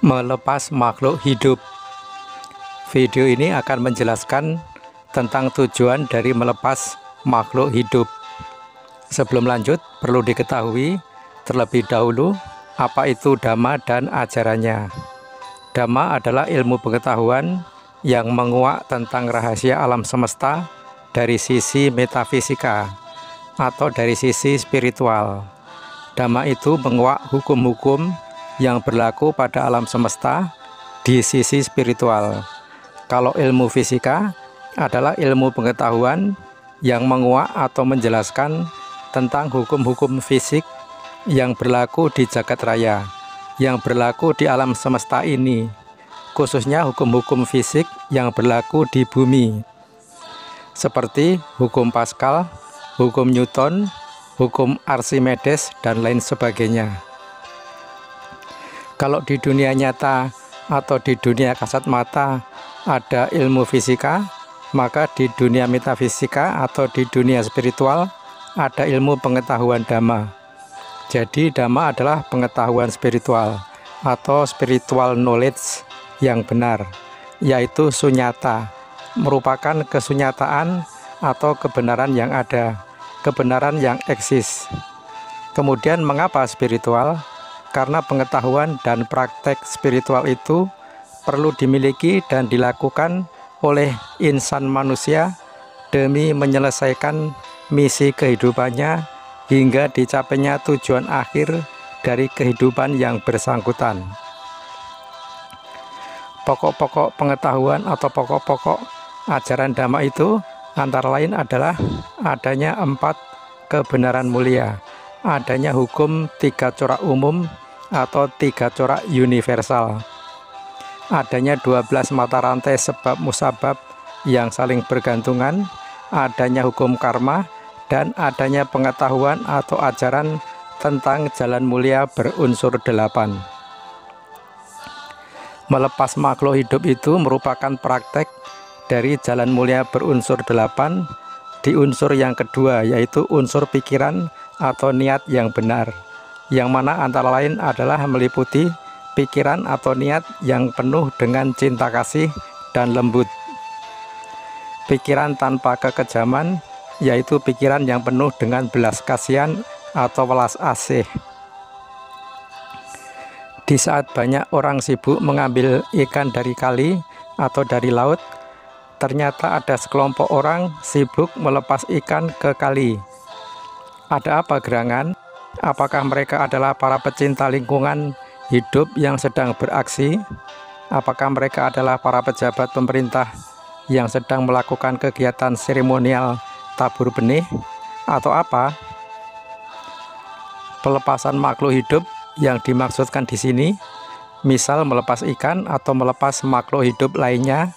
Melepas makhluk hidup. Video ini akan menjelaskan tentang tujuan dari melepas makhluk hidup. Sebelum lanjut, perlu diketahui terlebih dahulu apa itu Dhamma dan ajarannya. Dhamma adalah ilmu pengetahuan yang menguak tentang rahasia alam semesta dari sisi metafisika atau dari sisi spiritual. Dhamma itu menguak hukum-hukum yang berlaku pada alam semesta di sisi spiritual. Kalau ilmu fisika adalah ilmu pengetahuan yang menguak atau menjelaskan tentang hukum-hukum fisik yang berlaku di jagat raya, yang berlaku di alam semesta ini, khususnya hukum-hukum fisik yang berlaku di bumi, seperti hukum Pascal, hukum Newton, hukum Archimedes, dan lain sebagainya. Kalau di dunia nyata atau di dunia kasat mata ada ilmu fisika, maka di dunia metafisika atau di dunia spiritual ada ilmu pengetahuan Dhamma. Jadi Dhamma adalah pengetahuan spiritual atau spiritual knowledge yang benar, yaitu sunyata, merupakan kesunyataan atau kebenaran yang ada, kebenaran yang eksis. Kemudian mengapa spiritual? Karena pengetahuan dan praktek spiritual itu perlu dimiliki dan dilakukan oleh insan manusia demi menyelesaikan misi kehidupannya hingga dicapainya tujuan akhir dari kehidupan yang bersangkutan. Pokok-pokok pengetahuan atau pokok-pokok ajaran Dhamma itu antara lain adalah adanya 4 kebenaran mulia, adanya hukum 3 corak umum atau 3 corak universal, adanya 12 mata rantai sebab musabab yang saling bergantungan, adanya hukum karma, dan adanya pengetahuan atau ajaran tentang jalan mulia berunsur 8. Melepas makhluk hidup itu merupakan praktek dari jalan mulia berunsur 8 di unsur yang kedua, yaitu unsur pikiran atau niat yang benar, yang mana antara lain adalah meliputi pikiran atau niat yang penuh dengan cinta kasih dan lembut, pikiran tanpa kekejaman, yaitu pikiran yang penuh dengan belas kasihan atau welas asih. Di saat banyak orang sibuk mengambil ikan dari kali atau dari laut, ternyata ada sekelompok orang sibuk melepas ikan ke kali. Ada apa gerangan? Apakah mereka adalah para pecinta lingkungan hidup yang sedang beraksi? Apakah mereka adalah para pejabat pemerintah yang sedang melakukan kegiatan seremonial tabur benih? Atau apa? Pelepasan makhluk hidup yang dimaksudkan di sini, misal melepas ikan atau melepas makhluk hidup lainnya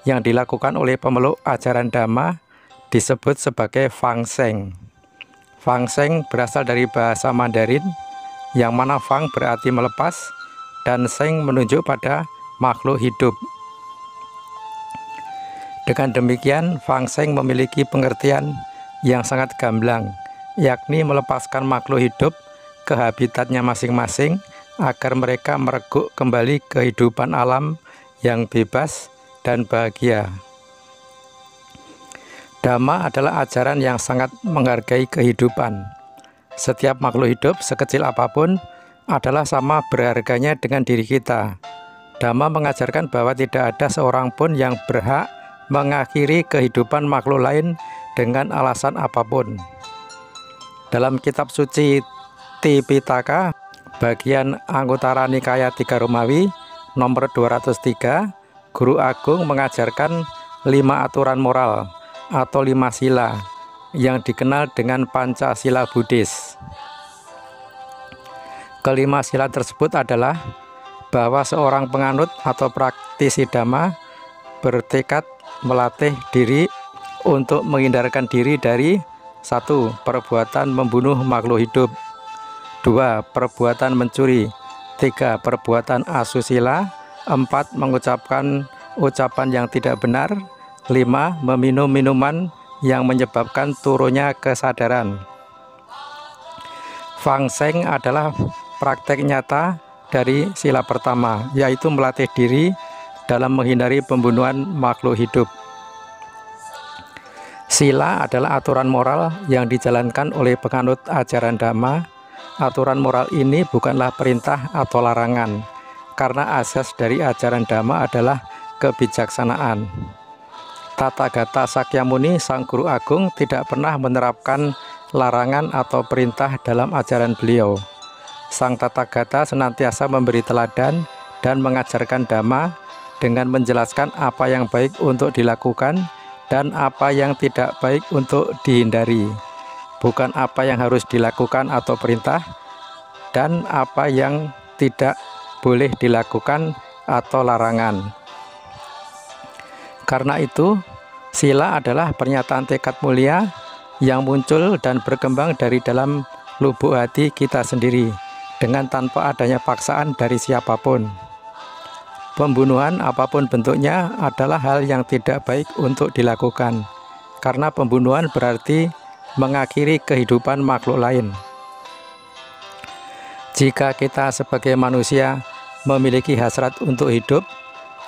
yang dilakukan oleh pemeluk ajaran Dhamma, disebut sebagai Fang Sheng. Fang Sheng berasal dari bahasa Mandarin, yang mana Fang berarti melepas dan Sheng menunjuk pada makhluk hidup. Dengan demikian, Fang Sheng memiliki pengertian yang sangat gamblang, yakni melepaskan makhluk hidup ke habitatnya masing-masing agar mereka mereguk kembali kehidupan alam yang bebas dan bahagia. Dhamma adalah ajaran yang sangat menghargai kehidupan. Setiap makhluk hidup sekecil apapun adalah sama berharganya dengan diri kita. Dhamma mengajarkan bahwa tidak ada seorang pun yang berhak mengakhiri kehidupan makhluk lain dengan alasan apapun. Dalam kitab suci Tipitaka bagian Anguttara Nikaya Tiga Romawi nomor 203, Guru Agung mengajarkan 5 aturan moral atau 5 sila yang dikenal dengan Pancasila Buddhis. Kelima sila tersebut adalah bahwa seorang penganut atau praktisi Dhamma bertekad melatih diri untuk menghindarkan diri dari 1. Perbuatan membunuh makhluk hidup, 2. Perbuatan mencuri, 3. Perbuatan asusila, 4. Mengucapkan ucapan yang tidak benar, 5. Meminum minuman yang menyebabkan turunnya kesadaran. Fang Sheng adalah praktek nyata dari sila pertama, yaitu melatih diri dalam menghindari pembunuhan makhluk hidup. Sila adalah aturan moral yang dijalankan oleh penganut ajaran Dhamma. Aturan moral ini bukanlah perintah atau larangan, karena asas dari ajaran Dhamma adalah kebijaksanaan. Tathagata Sakyamuni, sang guru agung, tidak pernah menerapkan larangan atau perintah dalam ajaran beliau. Sang Tathagata senantiasa memberi teladan dan mengajarkan Dhamma dengan menjelaskan apa yang baik untuk dilakukan dan apa yang tidak baik untuk dihindari, bukan apa yang harus dilakukan atau perintah, dan apa yang tidak boleh dilakukan atau larangan. Karena itu, sila adalah pernyataan tekad mulia yang muncul dan berkembang dari dalam lubuk hati kita sendiri, dengan tanpa adanya paksaan dari siapapun. Pembunuhan apapun bentuknya adalah hal yang tidak baik untuk dilakukan, karena pembunuhan berarti mengakhiri kehidupan makhluk lain. Jika kita sebagai manusia memiliki hasrat untuk hidup,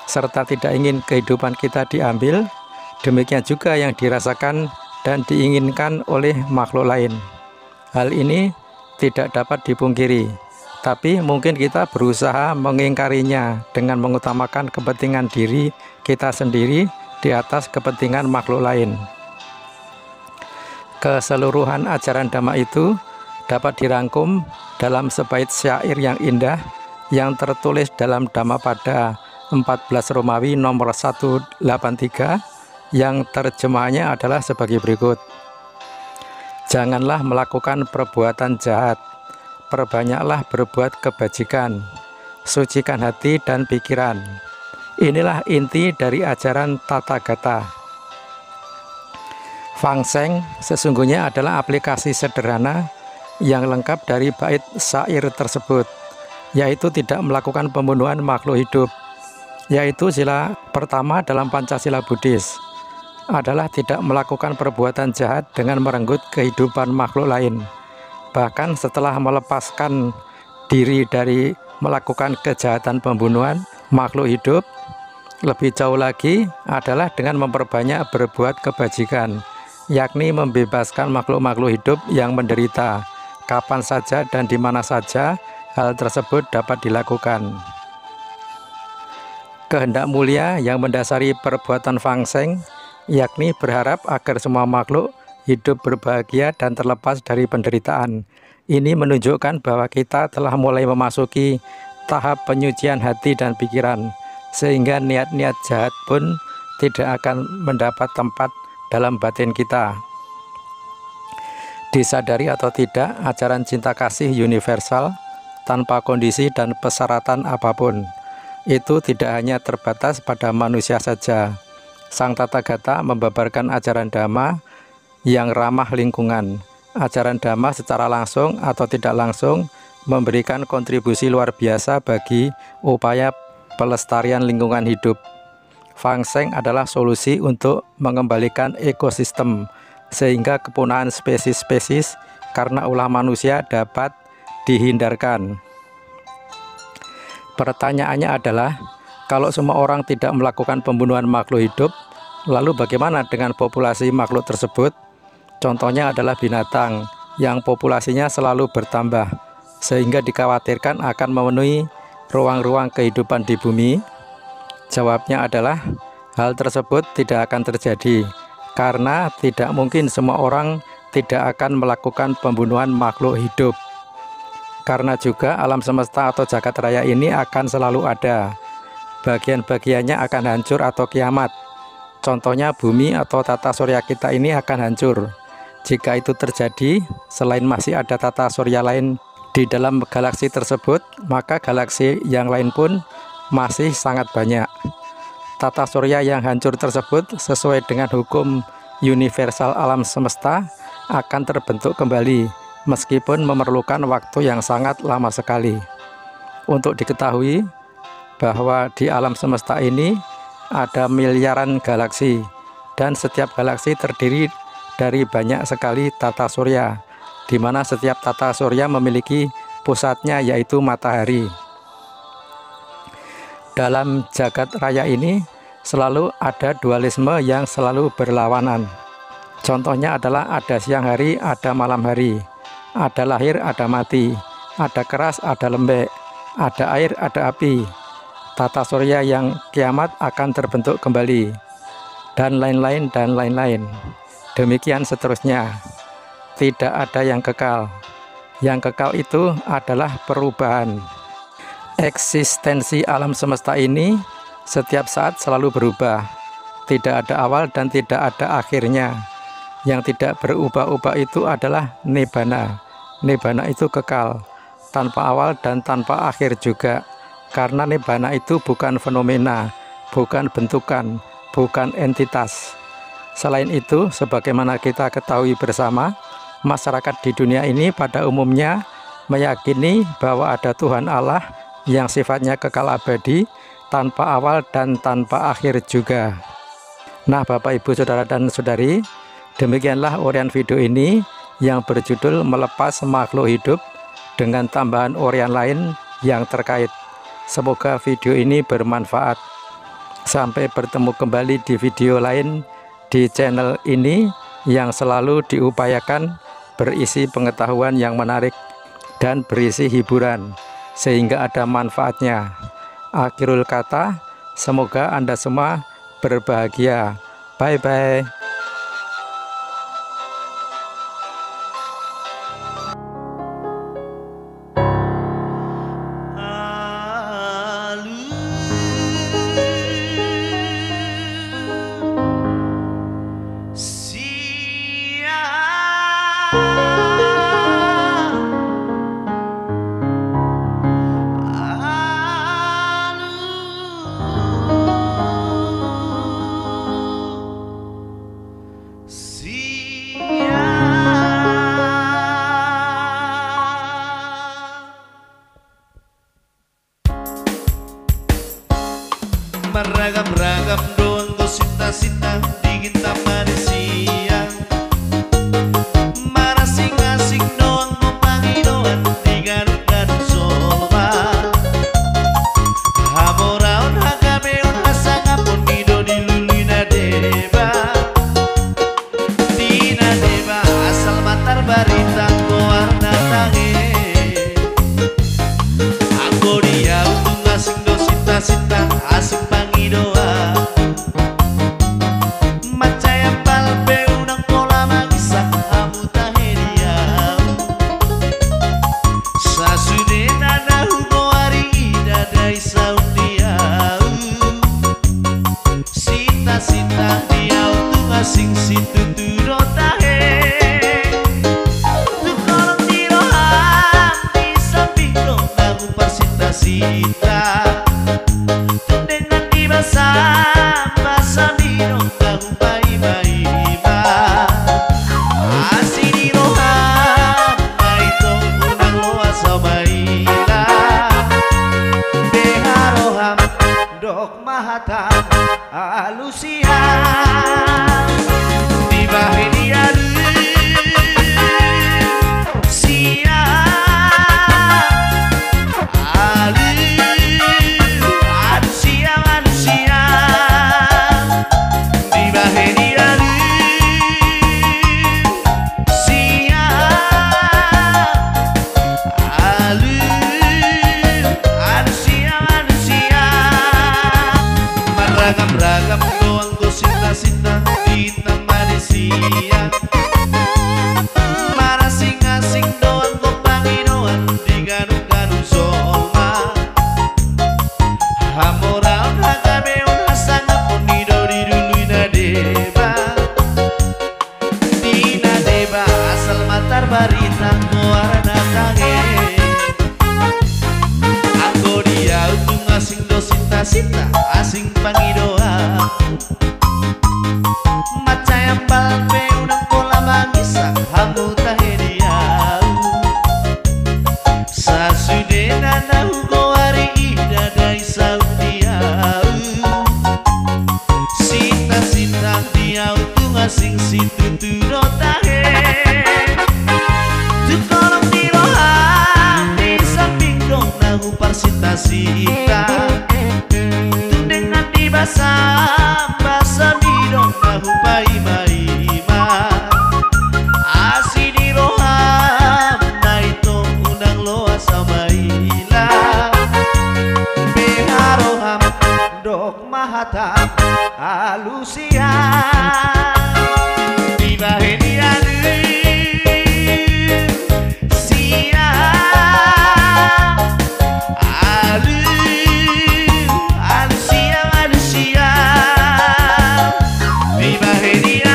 serta tidak ingin kehidupan kita diambil, demikian juga yang dirasakan dan diinginkan oleh makhluk lain. Hal ini tidak dapat dipungkiri, tapi mungkin kita berusaha mengingkarinya dengan mengutamakan kepentingan diri kita sendiri di atas kepentingan makhluk lain. Keseluruhan ajaran Dhamma itu dapat dirangkum dalam sebait syair yang indah yang tertulis dalam Dhammapada 14 Romawi nomor 183, yang terjemahannya adalah sebagai berikut. Janganlah melakukan perbuatan jahat, perbanyaklah berbuat kebajikan, sucikan hati dan pikiran. Inilah inti dari ajaran Tathagata. Fangseng sesungguhnya adalah aplikasi sederhana yang lengkap dari bait syair tersebut, yaitu tidak melakukan pembunuhan makhluk hidup, yaitu sila pertama dalam Pancasila Buddhis, adalah tidak melakukan perbuatan jahat dengan merenggut kehidupan makhluk lain. Bahkan setelah melepaskan diri dari melakukan kejahatan pembunuhan makhluk hidup, lebih jauh lagi adalah dengan memperbanyak berbuat kebajikan, yakni membebaskan makhluk-makhluk hidup yang menderita. Kapan saja dan di mana saja hal tersebut dapat dilakukan. Kehendak mulia yang mendasari perbuatan Fangseng, yakni berharap agar semua makhluk hidup berbahagia dan terlepas dari penderitaan. Ini menunjukkan bahwa kita telah mulai memasuki tahap penyucian hati dan pikiran, sehingga niat-niat jahat pun tidak akan mendapat tempat dalam batin kita. Disadari atau tidak, ajaran cinta kasih universal tanpa kondisi dan persyaratan apapun itu tidak hanya terbatas pada manusia saja. Sang Tathagata membabarkan ajaran Dhamma yang ramah lingkungan. Ajaran Dhamma secara langsung atau tidak langsung memberikan kontribusi luar biasa bagi upaya pelestarian lingkungan hidup. Fangseng adalah solusi untuk mengembalikan ekosistem, sehingga kepunahan spesies-spesies karena ulah manusia dapat dihindarkan. Pertanyaannya adalah, kalau semua orang tidak melakukan pembunuhan makhluk hidup, lalu bagaimana dengan populasi makhluk tersebut? Contohnya adalah binatang yang populasinya selalu bertambah, sehingga dikhawatirkan akan memenuhi ruang-ruang kehidupan di bumi. Jawabnya adalah, hal tersebut tidak akan terjadi, karena tidak mungkin semua orang tidak akan melakukan pembunuhan makhluk hidup. Karena juga alam semesta atau jagat raya ini akan selalu ada. Bagian-bagiannya akan hancur atau kiamat. Contohnya bumi atau tata surya kita ini akan hancur. Jika itu terjadi, selain masih ada tata surya lain di dalam galaksi tersebut, maka galaksi yang lain pun masih sangat banyak. Tata surya yang hancur tersebut sesuai dengan hukum universal alam semesta akan terbentuk kembali, meskipun memerlukan waktu yang sangat lama sekali. Untuk diketahui bahwa di alam semesta ini ada miliaran galaksi, dan setiap galaksi terdiri dari banyak sekali tata surya, di mana setiap tata surya memiliki pusatnya, yaitu matahari. Dalam jagat raya ini selalu ada dualisme yang selalu berlawanan. Contohnya adalah ada siang hari, ada malam hari, ada lahir, ada mati, ada keras, ada lembek, ada air, ada api, tata surya yang kiamat akan terbentuk kembali, dan lain-lain dan lain-lain. Demikian seterusnya. Tidak ada yang kekal. Yang kekal itu adalah perubahan. Eksistensi alam semesta ini setiap saat selalu berubah. Tidak ada awal dan tidak ada akhirnya. Yang tidak berubah-ubah itu adalah nibbana. Nibbana itu kekal, tanpa awal dan tanpa akhir juga. Karena nibbana itu bukan fenomena, bukan bentukan, bukan entitas. Selain itu, sebagaimana kita ketahui bersama, masyarakat di dunia ini pada umumnya meyakini bahwa ada Tuhan Allah yang sifatnya kekal abadi, tanpa awal dan tanpa akhir juga. Nah, Bapak, Ibu, Saudara, dan Saudari, demikianlah uraian video ini yang berjudul Melepas Makhluk Hidup dengan tambahan uraian lain yang terkait. Semoga video ini bermanfaat. Sampai bertemu kembali di video lain di channel ini yang selalu diupayakan berisi pengetahuan yang menarik dan berisi hiburan sehingga ada manfaatnya. Akhirul kata, semoga Anda semua berbahagia. Bye-bye. Meragam-ragam doang gosip-sita bikin taman siang. Marasing-asing doang ngompangi doang digaruk-garuk solma. Hamoraon hagameon hasangapon nido dilulina deba. Dina deba asal matar barita warna tange. Aku dia untuk ngasing dosita-sita asing pangidoa. Macaya palpe unang pola magisak amu tahedia. Sasudena na hugo ari idadai saudia. Sita-sita dia untuk ngasing situ turo tahe. Tukolong diroham di samping dong aku persita-sita. Basa minong kang bayi-bayi-ba. Asini roham maitong unang loa sa maila. Deha roham dok mahatam alusihan. Di bahe diadu ragam-ragam doang gosip-sita di taman siang. Marasing-asing doang ngompangi doang digaruk-garuk solma. Hamoraon hagameon hasangapon nido diluluina deba. Dina deba asal matar barita warna tange. Aku dia untuk ngasing dosita-sita asing pangidoa. Macaya palpe unang pola magisak hamu tahedia. Sasudena na hugo ari idadai saudia. Sita-sita dia untuk ngasing situ turo tahe. Tukolong diroham di samping dong nagu persita-sita. mata alusia di bahenia sia alusia alusia di bahenia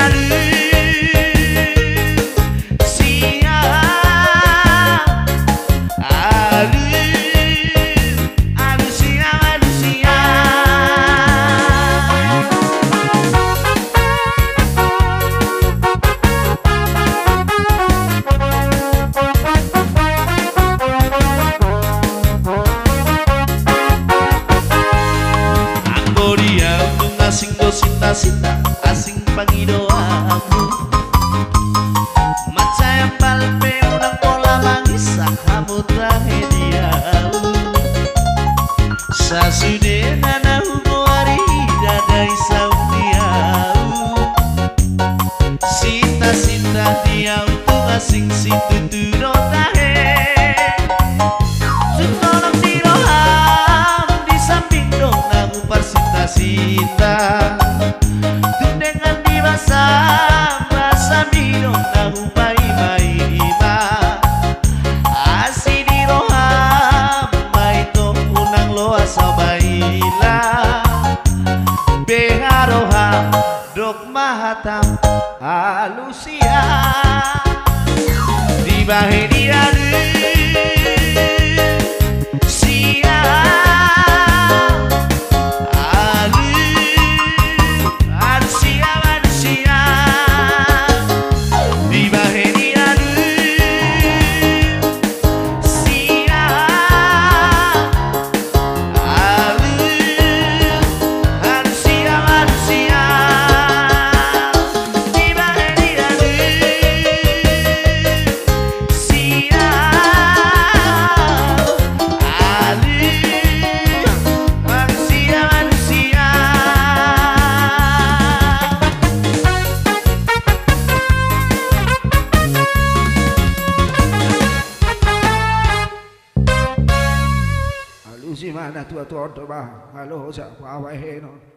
sia asing dosita-sita asing pangidoamu macaya palpe unang pola mangisa kamu tragediau sasude nana hugo ari dadai sautiau sita-sita dia untuk asing situ turotahe sutolam diroham di samping dong nagu persita-sita dengan dibasa basa minum nahu bai-bai ima asi diroham maito unang loa sabaila beharoham dok mahatam alusia di bahenia si mana tua tua tua bah halo sa pa wa he no